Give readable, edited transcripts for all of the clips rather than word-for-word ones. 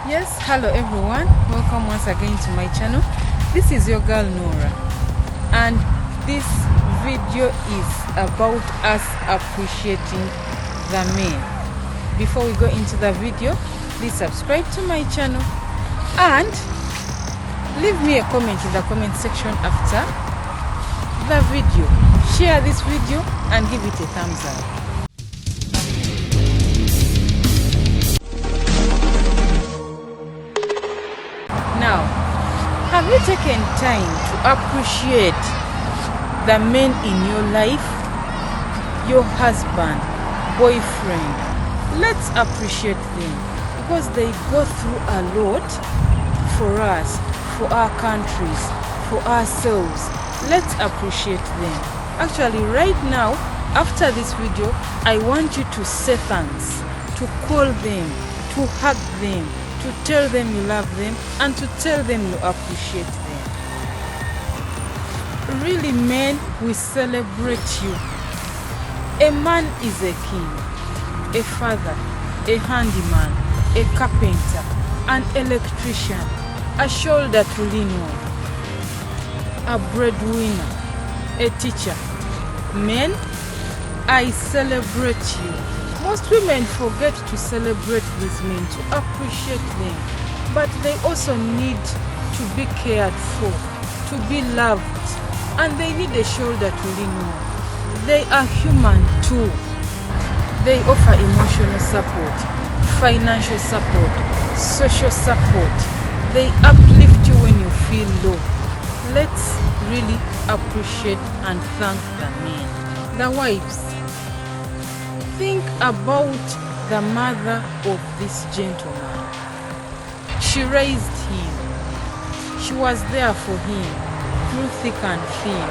Yes, hello everyone, welcome once again to my channel. This is your girl Nora, and this video is about us appreciating the men. Before we go into the video, please subscribe to my channel and leave me a comment in the comment section after the video. Share this video and give it a thumbs up. Now, have you taken time to appreciate the men in your life? Your husband, boyfriend. Let's appreciate them because they go through a lot for us, for our countries, for ourselves. Let's appreciate them. Actually, right now, after this video, I want you to say thanks, to call them, to hug them, to tell them you love them, and to tell them you appreciate them. Really, men, we celebrate you. A man is a king, a father, a handyman, a carpenter, an electrician, a shoulder to lean on, a breadwinner, a teacher. Men, I celebrate you. Most women forget to celebrate these men, to appreciate them, but they also need to be cared for, to be loved, and they need a shoulder to lean on. They are human too. They offer emotional support, financial support, social support. They uplift you when you feel low. Let's really appreciate and thank the men. The wives. Think about the mother of this gentleman. She raised him. She was there for him through thick and thin.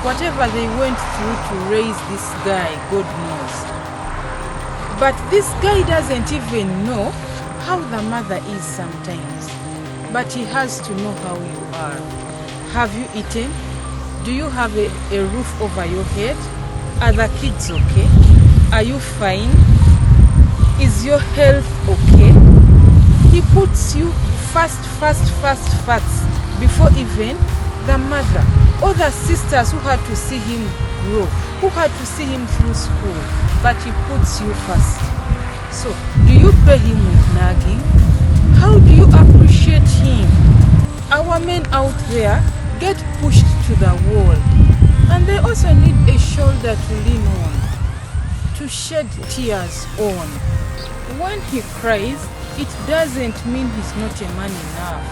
Whatever they went through to raise this guy, God knows. But this guy doesn't even know how the mother is sometimes. But he has to know how you are. Have you eaten? Do you have a roof over your head? Are the kids okay? Are you fine? Is your health okay? He puts you first before even the mother or the sisters who had to see him grow, who had to see him through school, but he puts you first. So, do you pay him with nagging? How do you appreciate him? Our men out there get pushed to the wall, and they also need a shoulder to lean on, to shed tears on. When he cries, it doesn't mean he's not a man enough.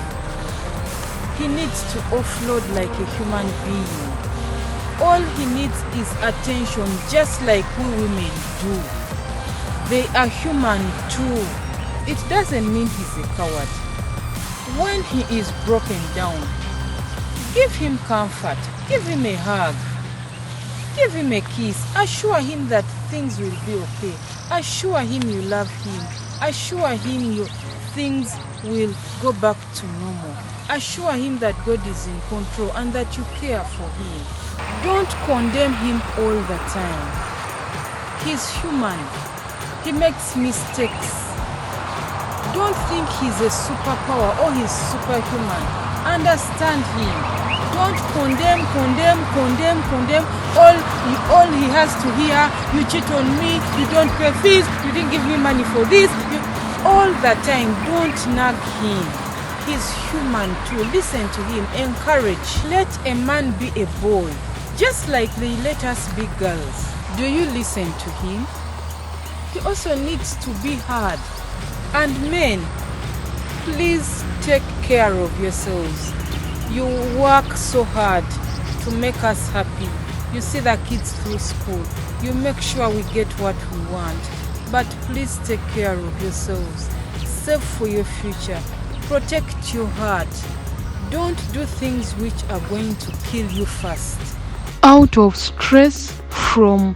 He needs to offload like a human being. All he needs is attention, just like we women do. They are human too. It doesn't mean he's a coward. When he is broken down, give him comfort, give him a hug, give him a kiss, assure him that things will be okay, assure him you love him, assure him things will go back to normal, assure him that God is in control and that you care for him. Don't condemn him all the time. He's human. He makes mistakes. Don't think he's a superpower or he's superhuman. Understand him. Don't condemn. All he has to hear, you cheat on me, you don't pay fees, you didn't give me money for this. All the time, don't nag him. He's human too. Listen to him. Encourage. Let a man be a boy, just like they let us be girls. Do you listen to him? He also needs to be heard. And men, please take care of yourselves. You work so hard to make us happy. You see the kids through school. You make sure we get what we want. But please take care of yourselves. Save for your future. Protect your heart. Don't do things which are going to kill you first. Out of stress from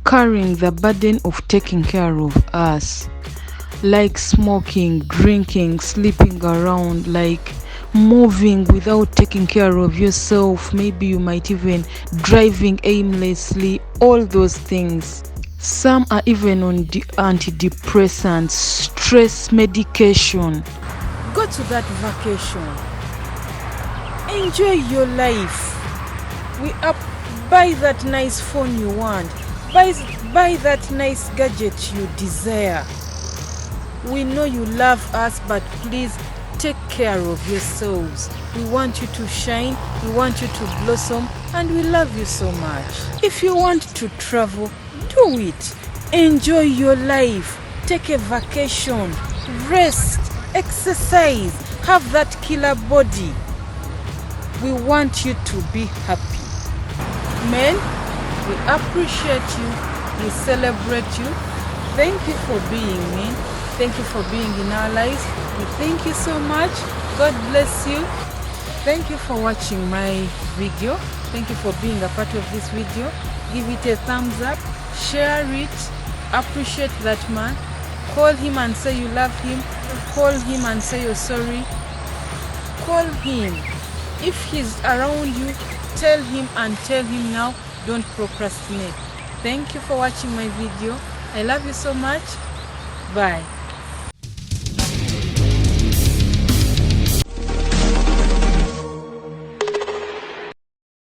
carrying the burden of taking care of us, like smoking, drinking, sleeping around, like moving without taking care of yourself. Maybe you might even driving aimlessly. All those things, Some are even on antidepressants, stress medication. Go to that vacation. Enjoy your life. We up buy that nice phone you want. Buy that nice gadget you desire. We know you love us, but please take care of yourselves. We want you to shine, we want you to blossom, and we love you so much. If you want to travel, do it. Enjoy your life. Take a vacation. Rest. Exercise. Have that killer body. We want you to be happy. Men, we appreciate you. We celebrate you. Thank you for being men. Thank you for being in our lives. We thank you so much. God bless you. Thank you for watching my video. Thank you for being a part of this video. Give it a thumbs up. Share it. Appreciate that man. Call him and say you love him. Call him and say you're sorry. Call him. If he's around you, tell him and tell him now. Don't procrastinate. Thank you for watching my video. I love you so much. Bye.